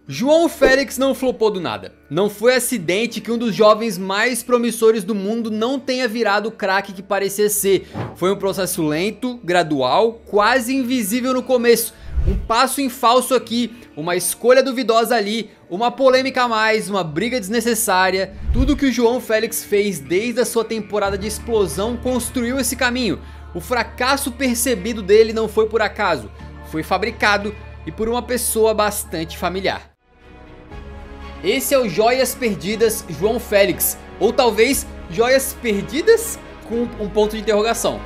João Félix não flopou do nada. Não foi acidente que um dos jovens mais promissores do mundo não tenha virado o craque que parecia ser. Foi um processo lento, gradual, quase invisível no começo. Um passo em falso aqui, uma escolha duvidosa ali, uma polêmica a mais, uma briga desnecessária. Tudo que o João Félix fez desde a sua temporada de explosão construiu esse caminho. O fracasso percebido dele não foi por acaso, foi fabricado e por uma pessoa bastante familiar. Esse é o Joias Perdidas João Félix, ou talvez Joias Perdidas com um ponto de interrogação.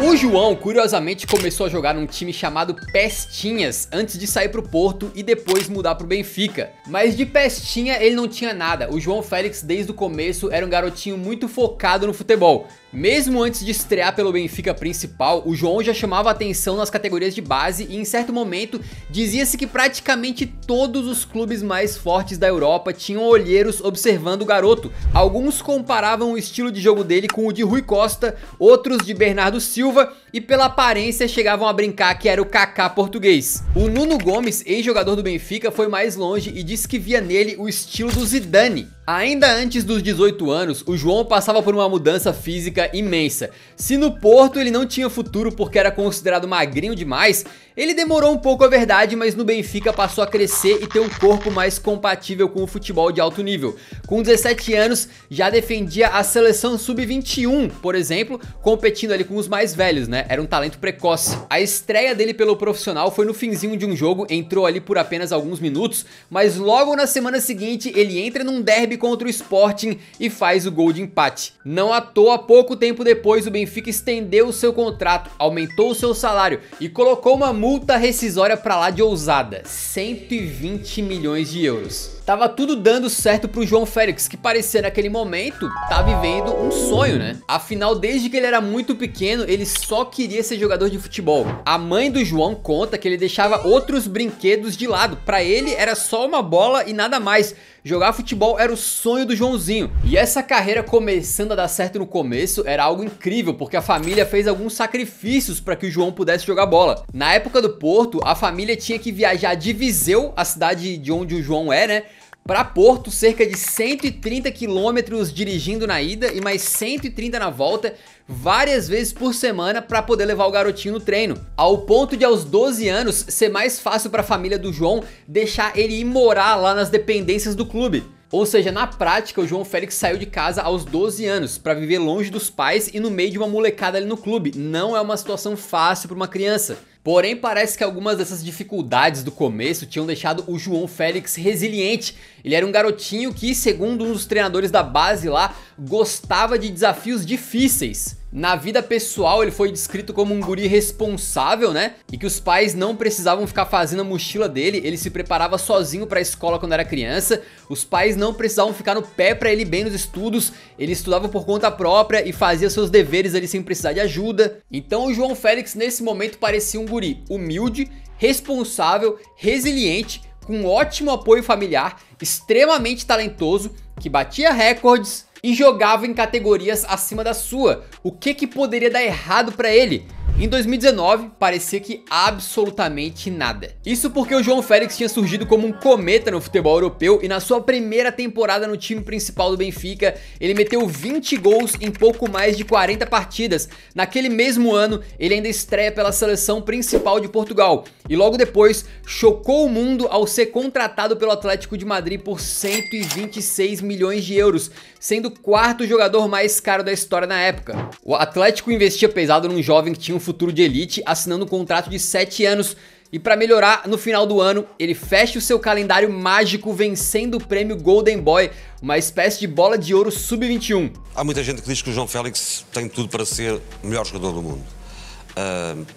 O João, curiosamente, começou a jogar num time chamado Pestinhas antes de sair pro Porto e depois mudar pro Benfica. Mas de pestinha ele não tinha nada. O João Félix desde o começo era um garotinho muito focado no futebol. Mesmo antes de estrear pelo Benfica principal, o João já chamava atenção nas categorias de base e em certo momento dizia-se que praticamente todos os clubes mais fortes da Europa tinham olheiros observando o garoto. Alguns comparavam o estilo de jogo dele com o de Rui Costa, outros de Bernardo Silva e pela aparência chegavam a brincar que era o Kaká português. O Nuno Gomes, ex-jogador do Benfica, foi mais longe e disse que via nele o estilo do Zidane. Ainda antes dos 18 anos, o João passava por uma mudança física imensa. Se no Porto ele não tinha futuro porque era considerado magrinho demais, ele demorou um pouco a verdade, mas no Benfica passou a crescer e ter um corpo mais compatível com o futebol de alto nível. Com 17 anos, já defendia a seleção sub-21, por exemplo, competindo ali com os mais velhos, né? Era um talento precoce. A estreia dele pelo profissional foi no finzinho de um jogo, entrou ali por apenas alguns minutos, mas logo na semana seguinte ele entra num derby contra o Sporting e faz o gol de empate. Não à toa, pouco tempo depois o Benfica estendeu o seu contrato, aumentou o seu salário e colocou uma multa rescisória pra lá de ousada, 120 milhões de euros. Tava tudo dando certo pro João Félix, que parecia naquele momento tá vivendo um sonho, né? Afinal, desde que ele era muito pequeno, ele só queria ser jogador de futebol. A mãe do João conta que ele deixava outros brinquedos de lado. Pra ele era só uma bola e nada mais. Jogar futebol era o sonho do Joãozinho. E essa carreira começando a dar certo no começo era algo incrível, porque a família fez alguns sacrifícios para que o João pudesse jogar bola. Na época do Porto, a família tinha que viajar de Viseu, a cidade de onde o João é, né? Para Porto, cerca de 130 quilômetros dirigindo na ida e mais 130 na volta, várias vezes por semana para poder levar o garotinho no treino. Ao ponto de aos 12 anos ser mais fácil para a família do João deixar ele ir morar lá nas dependências do clube. Ou seja, na prática, o João Félix saiu de casa aos 12 anos para viver longe dos pais e no meio de uma molecada ali no clube. Não é uma situação fácil para uma criança. Porém, parece que algumas dessas dificuldades do começo tinham deixado o João Félix resiliente. Ele era um garotinho que, segundo um dos treinadores da base lá, gostava de desafios difíceis. Na vida pessoal, ele foi descrito como um guri responsável, né? E que os pais não precisavam ficar fazendo a mochila dele, ele se preparava sozinho para a escola quando era criança. Os pais não precisavam ficar no pé para ele ir bem nos estudos, ele estudava por conta própria e fazia seus deveres ali sem precisar de ajuda. Então o João Félix nesse momento parecia um guri humilde, responsável, resiliente, com ótimo apoio familiar, extremamente talentoso, que batia recordes e jogava em categorias acima da sua. O que poderia dar errado pra ele? Em 2019, parecia que absolutamente nada. Isso porque o João Félix tinha surgido como um cometa no futebol europeu e na sua primeira temporada no time principal do Benfica, ele meteu 20 gols em pouco mais de 40 partidas. Naquele mesmo ano, ele ainda estreia pela seleção principal de Portugal e logo depois chocou o mundo ao ser contratado pelo Atlético de Madrid por 126 milhões de euros, sendo o quarto jogador mais caro da história na época. O Atlético investia pesado num jovem que tinha um futuro de elite, assinando um contrato de 7 anos. E para melhorar, no final do ano, ele fecha o seu calendário mágico vencendo o prêmio Golden Boy, uma espécie de bola de ouro sub-21. Há muita gente que diz que o João Félix tem tudo para ser o melhor jogador do mundo.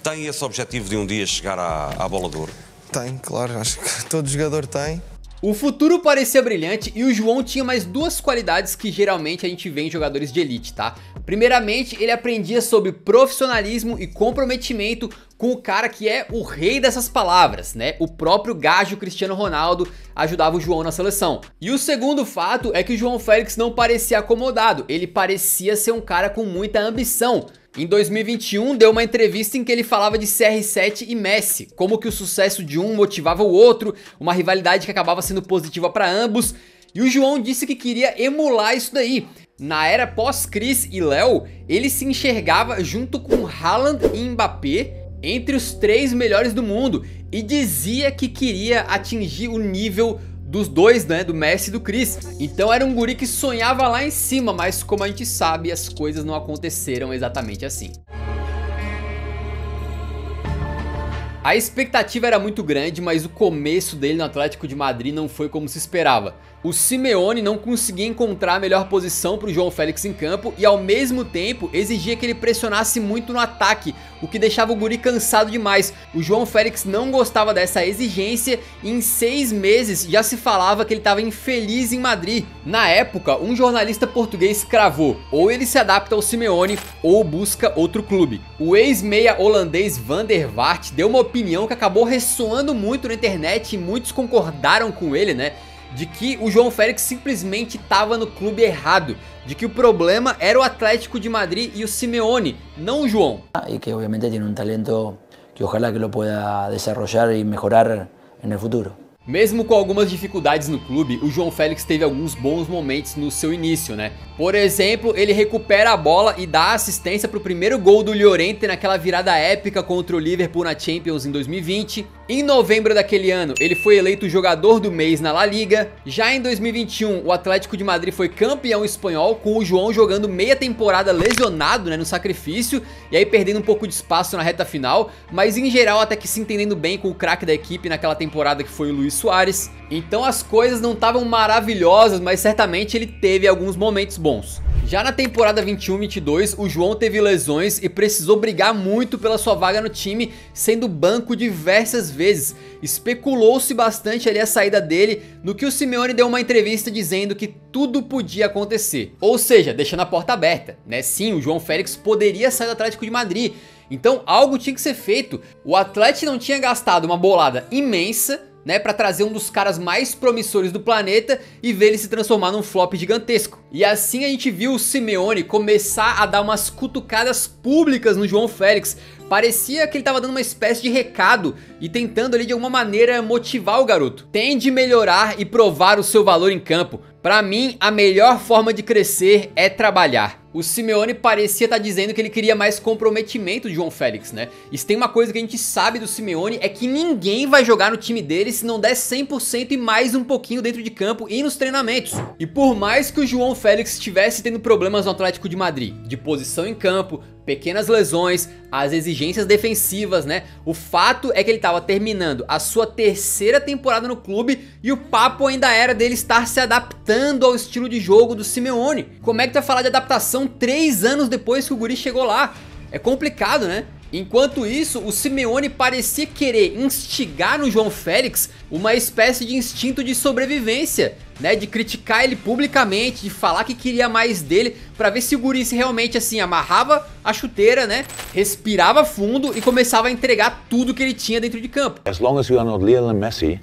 Tem esse objetivo de um dia chegar à bola de ouro? Tem, claro, acho que todo jogador tem. O futuro parecia brilhante e o João tinha mais duas qualidades que geralmente a gente vê em jogadores de elite, tá? Primeiramente, ele aprendia sobre profissionalismo e comprometimento com o cara que é o rei dessas palavras, né? O próprio gajo Cristiano Ronaldo ajudava o João na seleção. E o segundo fato é que o João Félix não parecia acomodado, ele parecia ser um cara com muita ambição. Em 2021, deu uma entrevista em que ele falava de CR7 e Messi, como que o sucesso de um motivava o outro, uma rivalidade que acabava sendo positiva para ambos, e o João disse que queria emular isso daí. Na era pós-Cris e Léo, ele se enxergava junto com Haaland e Mbappé entre os 3 melhores do mundo e dizia que queria atingir o nível dos dois, né, do Messi e do Cris. Então era um guri que sonhava lá em cima, mas como a gente sabe, as coisas não aconteceram exatamente assim. A expectativa era muito grande, mas o começo dele no Atlético de Madrid não foi como se esperava. O Simeone não conseguia encontrar a melhor posição para o João Félix em campo e ao mesmo tempo exigia que ele pressionasse muito no ataque, o que deixava o guri cansado demais. O João Félix não gostava dessa exigência e em 6 meses já se falava que ele estava infeliz em Madrid. Na época, um jornalista português cravou: ou ele se adapta ao Simeone ou busca outro clube. O ex-meia holandês Van der Vaart deu uma opinião que acabou ressoando muito na internet e muitos concordaram com ele, né? De que o João Félix simplesmente estava no clube errado, de que o problema era o Atlético de Madrid e o Simeone, não o João. E que obviamente tem talento que ojalá que lo pueda desarrollar e melhorar no futuro. Mesmo com algumas dificuldades no clube, o João Félix teve alguns bons momentos no seu início, né? Por exemplo, ele recupera a bola e dá assistência para o primeiro gol do Llorente naquela virada épica contra o Liverpool na Champions em 2020. Em novembro daquele ano, ele foi eleito jogador do mês na La Liga. Já em 2021, o Atlético de Madrid foi campeão espanhol, com o João jogando meia temporada lesionado, né, no sacrifício, e aí perdendo um pouco de espaço na reta final, mas em geral até que se entendendo bem com o craque da equipe naquela temporada que foi o Luis Suárez. Então as coisas não estavam maravilhosas, mas certamente ele teve alguns momentos bons. Já na temporada 21-22, o João teve lesões e precisou brigar muito pela sua vaga no time, sendo banco diversas vezes. Especulou-se bastante ali a saída dele, no que o Simeone deu uma entrevista dizendo que tudo podia acontecer. Ou seja, deixando a porta aberta, né? Sim, o João Félix poderia sair do Atlético de Madrid, então algo tinha que ser feito. O Atlético não tinha gastado uma bolada imensa, né, pra trazer um dos caras mais promissores do planeta e ver ele se transformar num flop gigantesco. E assim a gente viu o Simeone começar a dar umas cutucadas públicas no João Félix. Parecia que ele tava dando uma espécie de recado e tentando ali de alguma maneira motivar o garoto. Tende a melhorar e provar o seu valor em campo. Pra mim, a melhor forma de crescer é trabalhar. O Simeone parecia estar dizendo que ele queria mais comprometimento de João Félix, né? E se tem uma coisa que a gente sabe do Simeone é que ninguém vai jogar no time dele se não der 100% e mais um pouquinho dentro de campo e nos treinamentos. E por mais que o João Félix estivesse tendo problemas no Atlético de Madrid, de posição em campo, pequenas lesões, as exigências defensivas, né? O fato é que ele estava terminando a sua 3ª temporada no clube e o papo ainda era dele estar se adaptando ao estilo de jogo do Simeone. Como é que tu vai falar de adaptação 3 anos depois que o guri chegou lá? É complicado, né? Enquanto isso, o Simeone parecia querer instigar no João Félix uma espécie de instinto de sobrevivência, né, de criticar ele publicamente, de falar que queria mais dele, pra ver se o guri se realmente assim amarrava a chuteira, né, respirava fundo e começava a entregar tudo que ele tinha dentro de campo. As long as you are not Lionel Messi,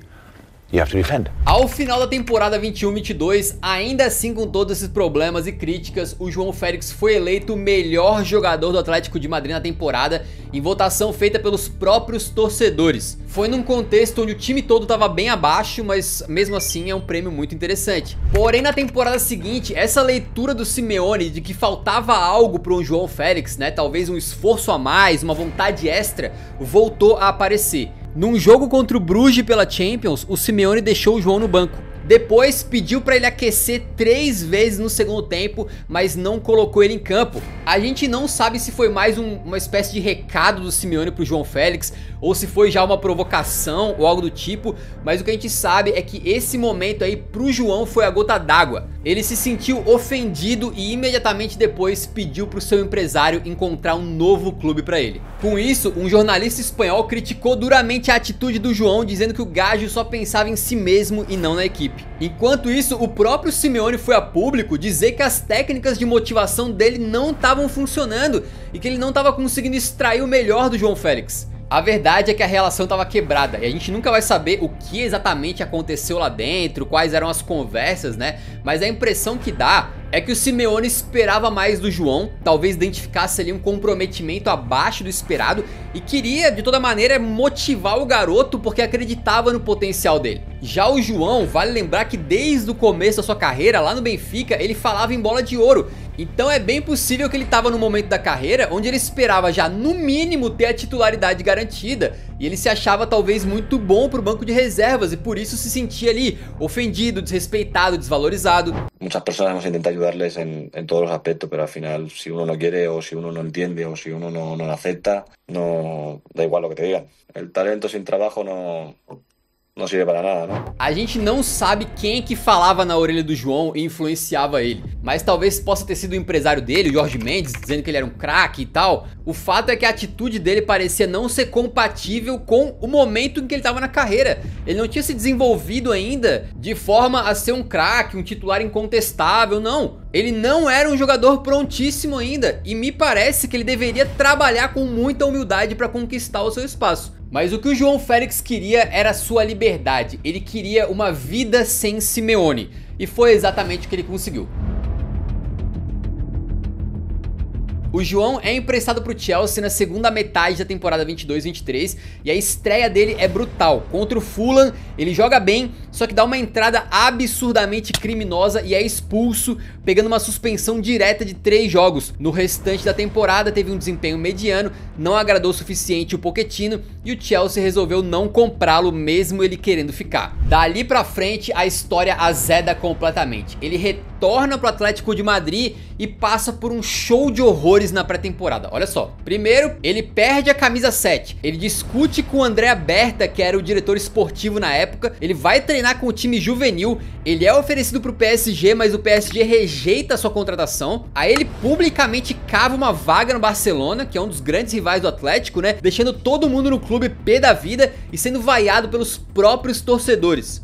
you have to defend. Ao final da temporada 21-22, ainda assim com todos esses problemas e críticas, o João Félix foi eleito o melhor jogador do Atlético de Madrid na temporada, em votação feita pelos próprios torcedores. Foi num contexto onde o time todo estava bem abaixo, mas mesmo assim é um prêmio muito interessante. Porém, na temporada seguinte, essa leitura do Simeone de que faltava algo para o João Félix, né, talvez um esforço a mais, uma vontade extra, voltou a aparecer. Num jogo contra o Bruges pela Champions, o Simeone deixou o João no banco. Depois pediu para ele aquecer 3 vezes no segundo tempo, mas não colocou ele em campo. A gente não sabe se foi mais uma espécie de recado do Simeone pro João Félix, ou se foi já uma provocação ou algo do tipo, mas o que a gente sabe é que esse momento aí pro João foi a gota d'água. Ele se sentiu ofendido e imediatamente depois pediu pro seu empresário encontrar um novo clube para ele. Com isso, um jornalista espanhol criticou duramente a atitude do João, dizendo que o gajo só pensava em si mesmo e não na equipe. Enquanto isso, o próprio Simeone foi a público dizer que as técnicas de motivação dele não estavam funcionando e que ele não estava conseguindo extrair o melhor do João Félix. A verdade é que a relação estava quebrada e a gente nunca vai saber o que exatamente aconteceu lá dentro, quais eram as conversas, né? Mas a impressão que dá é que o Simeone esperava mais do João, talvez identificasse ali um comprometimento abaixo do esperado e queria de toda maneira motivar o garoto porque acreditava no potencial dele. Já o João, vale lembrar que desde o começo da sua carreira lá no Benfica ele falava em bola de ouro. Então é bem possível que ele estava no momento da carreira onde ele esperava já no mínimo ter a titularidade garantida e ele se achava talvez muito bom para o banco de reservas e por isso se sentia ali ofendido, desrespeitado, desvalorizado. Muchas personas vamos a intentar ayudarles en todos los aspectos, pero al final si uno no quiere o si uno no entiende o si uno no lo acepta, no da igual lo que te digan. El talento sin trabajo não sirve para nada, não? A gente não sabe quem que falava na orelha do João e influenciava ele, mas talvez possa ter sido o empresário dele, o Jorge Mendes, dizendo que ele era um craque e tal. O fato é que a atitude dele parecia não ser compatível com o momento em que ele estava na carreira. Ele não tinha se desenvolvido ainda de forma a ser um craque, um titular incontestável, não. Ele não era um jogador prontíssimo ainda e me parece que ele deveria trabalhar com muita humildade para conquistar o seu espaço. Mas o que o João Félix queria era sua liberdade, ele queria uma vida sem Simeone e foi exatamente o que ele conseguiu. O João é emprestado para o Chelsea na segunda metade da temporada 22-23 e a estreia dele é brutal. Contra o Fulham ele joga bem, só que dá uma entrada absurdamente criminosa e é expulso, pegando uma suspensão direta de 3 jogos. No restante da temporada teve um desempenho mediano, não agradou o suficiente o Pochettino e o Chelsea resolveu não comprá-lo mesmo ele querendo ficar. Dali pra frente a história azeda completamente. Ele retorna pro Atlético de Madrid e passa por um show de horrores na pré-temporada. Olha só, primeiro ele perde a camisa 7, ele discute com o André Berta, que era o diretor esportivo na época, ele vai treinar com o time juvenil, ele é oferecido pro PSG, mas o PSG rejeita a sua contratação, aí ele publicamente cava uma vaga no Barcelona, que é um dos grandes rivais do Atlético, né, deixando todo mundo no clube pé da vida e sendo vaiado pelos próprios torcedores.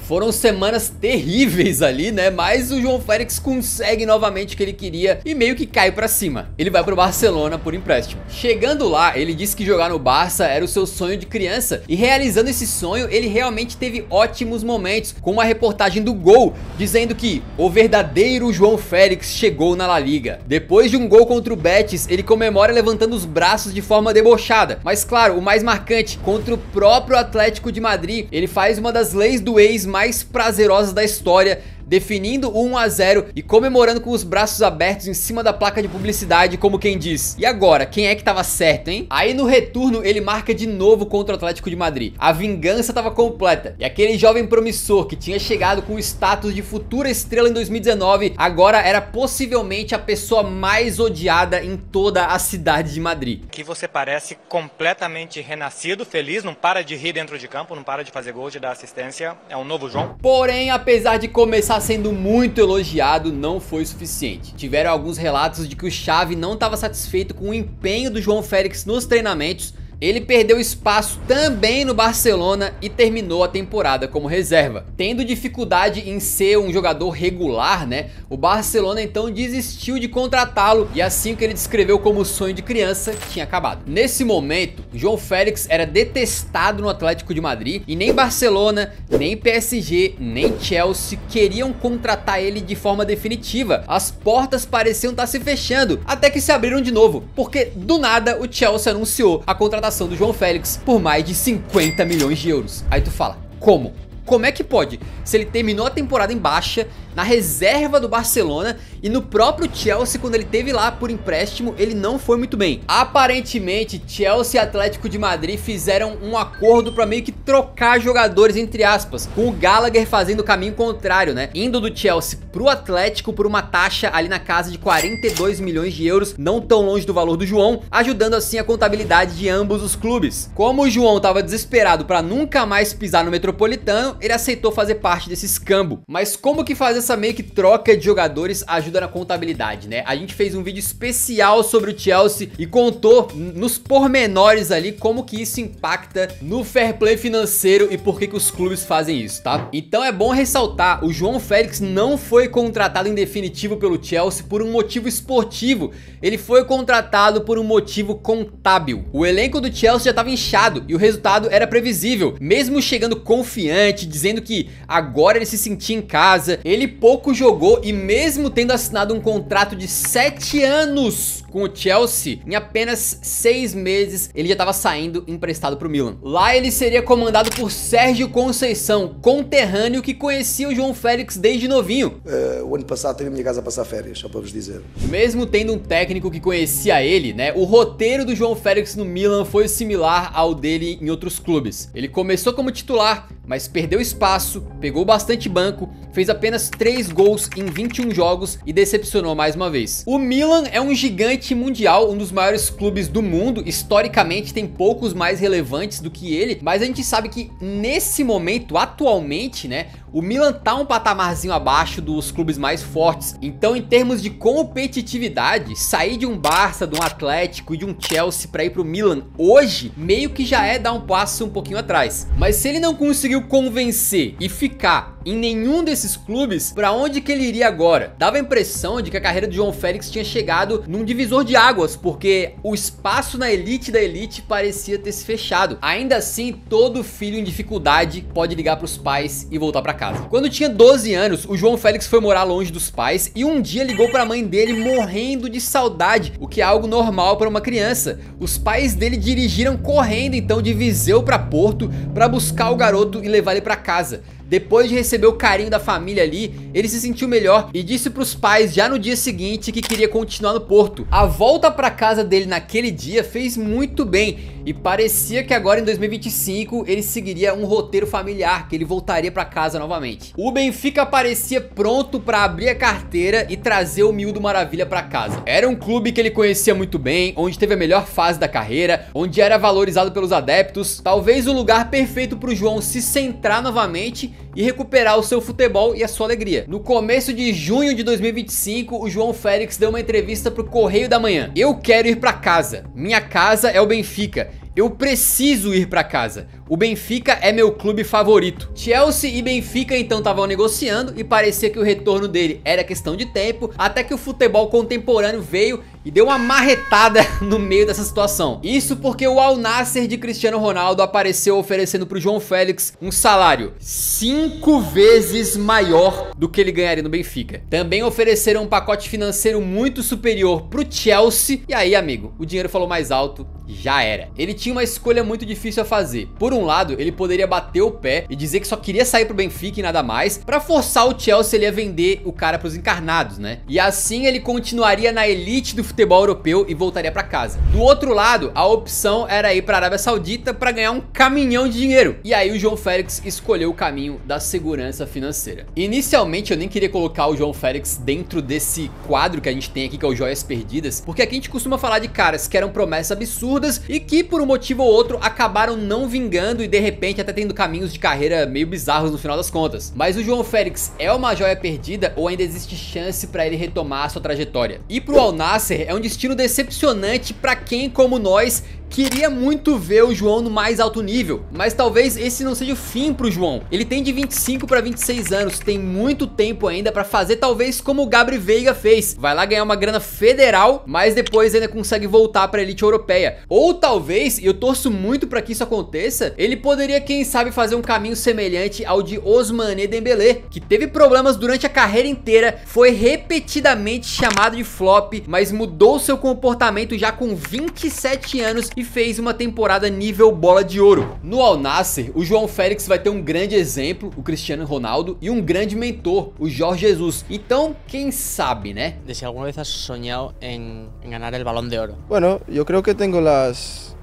Foram semanas terríveis ali, né? Mas o João Félix consegue novamente o que ele queria e meio que cai pra cima. Ele vai pro Barcelona por empréstimo. Chegando lá, ele disse que jogar no Barça era o seu sonho de criança. E realizando esse sonho, ele realmente teve ótimos momentos, com uma reportagem do Gol, dizendo que o verdadeiro João Félix chegou na La Liga. Depois de um gol contra o Betis, ele comemora levantando os braços de forma debochada. Mas claro, o mais marcante, contra o próprio Atlético de Madrid, ele faz uma das leis do ex mais prazerosas da história, definindo o 1 a 0 e comemorando com os braços abertos em cima da placa de publicidade, como quem diz: e agora, quem é que tava certo, hein? Aí no retorno ele marca de novo contra o Atlético de Madrid. A vingança tava completa e aquele jovem promissor que tinha chegado com o status de futura estrela em 2019, agora era possivelmente a pessoa mais odiada em toda a cidade de Madrid. Que você parece completamente renascido, feliz, não para de rir dentro de campo, não para de fazer gol, de dar assistência, é um novo João. Porém, apesar de começar sendo muito elogiado, não foi suficiente. Tiveram alguns relatos de que o Xavi não estava satisfeito com o empenho do João Félix nos treinamentos. Ele perdeu espaço também no Barcelona e terminou a temporada como reserva. Tendo dificuldade em ser um jogador regular, né? O Barcelona então desistiu de contratá-lo e assim o que ele descreveu como sonho de criança tinha acabado. Nesse momento, João Félix era detestado no Atlético de Madrid e nem Barcelona, nem PSG, nem Chelsea queriam contratar ele de forma definitiva. As portas pareciam estar se fechando, até que se abriram de novo, porque do nada o Chelsea anunciou a contratação do João Félix por mais de 50 milhões de euros. Aí tu fala, como? Como é que pode? Se ele terminou a temporada em baixa, na reserva do Barcelona e no próprio Chelsea, quando ele teve lá por empréstimo, ele não foi muito bem. Aparentemente, Chelsea e Atlético de Madrid fizeram um acordo para meio que trocar jogadores, entre aspas, com o Gallagher fazendo o caminho contrário, né? Indo do Chelsea pro Atlético por uma taxa ali na casa de 42 milhões de euros, não tão longe do valor do João, ajudando assim a contabilidade de ambos os clubes. Como o João tava desesperado para nunca mais pisar no Metropolitano, ele aceitou fazer parte desse escambo. Mas como que faz essa essa meio que troca de jogadores ajuda na contabilidade, né? A gente fez um vídeo especial sobre o Chelsea e contou nos pormenores ali como que isso impacta no fair play financeiro e por que os clubes fazem isso, tá? Então é bom ressaltar, o João Félix não foi contratado em definitivo pelo Chelsea por um motivo esportivo, ele foi contratado por um motivo contábil. O elenco do Chelsea já estava inchado e o resultado era previsível, mesmo chegando confiante, dizendo que agora ele se sentia em casa, ele pouco jogou e mesmo tendo assinado um contrato de 7 anos com o Chelsea, em apenas 6 meses ele já estava saindo emprestado para o Milan. Lá ele seria comandado por Sérgio Conceição, conterrâneo que conhecia o João Félix desde novinho. O ano passado teve a minha casa a passar férias, só para vos dizer. Mesmo tendo um técnico que conhecia ele, né, o roteiro do João Félix no Milan foi similar ao dele em outros clubes. Ele começou como titular, mas perdeu espaço, pegou bastante banco, fez apenas 3 gols em 21 jogos e decepcionou mais uma vez. O Milan é um gigante mundial, um dos maiores clubes do mundo, historicamente tem poucos mais relevantes do que ele, mas a gente sabe que nesse momento, atualmente, né, o Milan tá um patamarzinho abaixo dos clubes mais fortes. Então, em termos de competitividade, sair de um Barça, de um Atlético e de um Chelsea para ir pro Milan hoje, meio que já é dar um passo um pouquinho atrás. Mas se ele não conseguiu convencer e ficar em nenhum desses clubes, pra onde que ele iria agora? Dava a impressão de que a carreira do João Félix tinha chegado num divisor de águas, porque o espaço na elite da elite parecia ter se fechado. Ainda assim, todo filho em dificuldade pode ligar pros pais e voltar pra casa. Quando tinha 12 anos, o João Félix foi morar longe dos pais e um dia ligou pra mãe dele morrendo de saudade, o que é algo normal para uma criança. Os pais dele dirigiram correndo então de Viseu pra Porto pra buscar o garoto e levar ele pra casa. Depois de receber o carinho da família ali, ele se sentiu melhor e disse pros pais já no dia seguinte que queria continuar no Porto. A volta pra casa dele naquele dia fez muito bem e parecia que agora em 2025 ele seguiria um roteiro familiar, que ele voltaria pra casa novamente. O Benfica parecia pronto pra abrir a carteira e trazer o Miúdo Maravilha pra casa. Era um clube que ele conhecia muito bem, onde teve a melhor fase da carreira, onde era valorizado pelos adeptos, talvez o lugar perfeito pro João se centrar novamente e recuperar o seu futebol e a sua alegria. No começo de junho de 2025, o João Félix deu uma entrevista pro Correio da Manhã. Eu quero ir pra casa. Minha casa é o Benfica. Eu preciso ir pra casa. O Benfica é meu clube favorito. Chelsea e Benfica então estavam negociando e parecia que o retorno dele era questão de tempo, até que o futebol contemporâneo veio e deu uma marretada no meio dessa situação. Isso porque o Al Nassr de Cristiano Ronaldo apareceu oferecendo pro João Félix um salário 5 vezes maior do que ele ganharia no Benfica. Também ofereceram um pacote financeiro muito superior pro Chelsea. E aí, amigo, o dinheiro falou mais alto, já era. Ele tinha uma escolha muito difícil a fazer. Por um lado, ele poderia bater o pé e dizer que só queria sair pro Benfica e nada mais, pra forçar o Chelsea a vender o cara pros encarnados, né? E assim ele continuaria na elite do futebol europeu e voltaria pra casa. Do outro lado, a opção era ir pra Arábia Saudita pra ganhar um caminhão de dinheiro. E aí o João Félix escolheu o caminho da segurança financeira. Inicialmente eu nem queria colocar o João Félix dentro desse quadro que a gente tem aqui, que é o Joias Perdidas, porque aqui a gente costuma falar de caras que eram promessas absurdas e que por um motivo ou outro acabaram não vingando e de repente até tendo caminhos de carreira meio bizarros no final das contas. Mas o João Félix é uma joia perdida ou ainda existe chance pra ele retomar a sua trajetória? E pro Al Nassr é um destino decepcionante pra quem, como nós, queria muito ver o João no mais alto nível, mas talvez esse não seja o fim pro João. Ele tem de 25 para 26 anos, tem muito tempo ainda pra fazer talvez como o Gabri Veiga fez. Vai lá ganhar uma grana federal, mas depois ainda consegue voltar pra elite europeia. Ou talvez, e eu torço muito pra que isso aconteça, ele poderia, quem sabe, fazer um caminho semelhante ao de Ousmane Dembélé, que teve problemas durante a carreira inteira, foi repetidamente chamado de flop, mas mudou seu comportamento já com 27 anos e fez uma temporada nível bola de ouro. No Al Nassr, o João Félix vai ter um grande exemplo, o Cristiano Ronaldo, e um grande mentor, o Jorge Jesus. Então, quem sabe, né? De si alguna vez has soñado en ganar el Balón de Oro. Bueno, yo creo que tengo las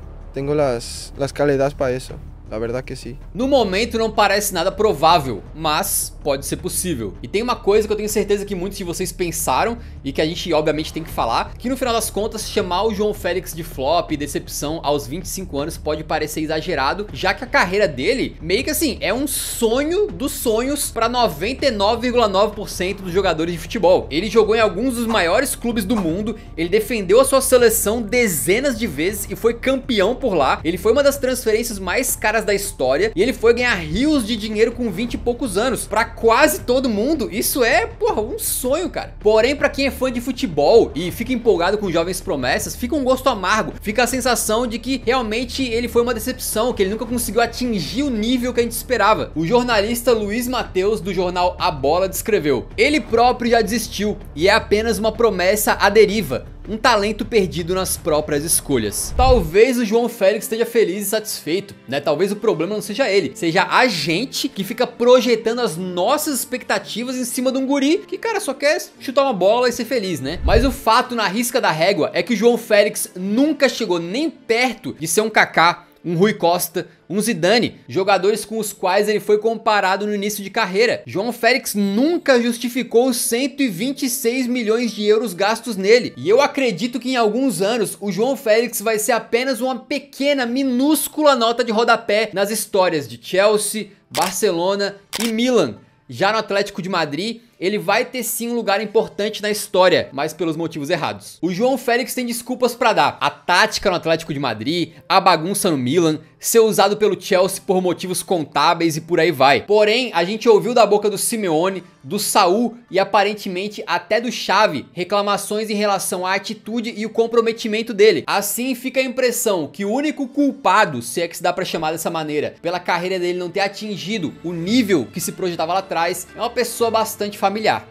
calidades para eso. La verdad que sí. No momento não parece nada provável, mas pode ser possível. E tem uma coisa que eu tenho certeza que muitos de vocês pensaram e que a gente obviamente tem que falar, que no final das contas chamar o João Félix de flop e decepção aos 25 anos pode parecer exagerado, já que a carreira dele meio que assim, é um sonho dos sonhos para 99,9% dos jogadores de futebol. Ele jogou em alguns dos maiores clubes do mundo, ele defendeu a sua seleção dezenas de vezes e foi campeão por lá. Ele foi uma das transferências mais caras da história e ele foi ganhar rios de dinheiro com 20 e poucos anos. Pra quase todo mundo, isso é, porra, um sonho, cara. Porém, pra quem é fã de futebol e fica empolgado com jovens promessas, fica um gosto amargo. Fica a sensação de que realmente ele foi uma decepção, que ele nunca conseguiu atingir o nível que a gente esperava. O jornalista Luiz Matheus, do jornal A Bola, descreveu: ele próprio já desistiu e é apenas uma promessa à deriva, um talento perdido nas próprias escolhas. Talvez o João Félix esteja feliz e satisfeito, né? Talvez o problema não seja ele, seja a gente que fica projetando as nossas expectativas em cima de um guri que, cara, só quer chutar uma bola e ser feliz, né? Mas o fato na risca da régua é que o João Félix nunca chegou nem perto de ser um Kaká, um Rui Costa, um Zidane, jogadores com os quais ele foi comparado no início de carreira. João Félix nunca justificou os 126 milhões de euros gastos nele. E eu acredito que em alguns anos o João Félix vai ser apenas uma pequena, minúscula nota de rodapé nas histórias de Chelsea, Barcelona e Milan. Já no Atlético de Madrid, ele vai ter sim um lugar importante na história, mas pelos motivos errados. O João Félix tem desculpas pra dar: a tática no Atlético de Madrid, a bagunça no Milan, ser usado pelo Chelsea por motivos contábeis e por aí vai. Porém, a gente ouviu da boca do Simeone, do Saúl e aparentemente até do Xavi reclamações em relação à atitude e o comprometimento dele. Assim fica a impressão que o único culpado, se é que se dá pra chamar dessa maneira, pela carreira dele não ter atingido o nível que se projetava lá atrás, é uma pessoa bastante familiar,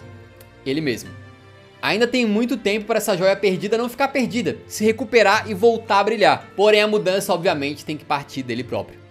ele mesmo. Ainda tem muito tempo para essa joia perdida não ficar perdida, se recuperar e voltar a brilhar. Porém a mudança obviamente tem que partir dele próprio.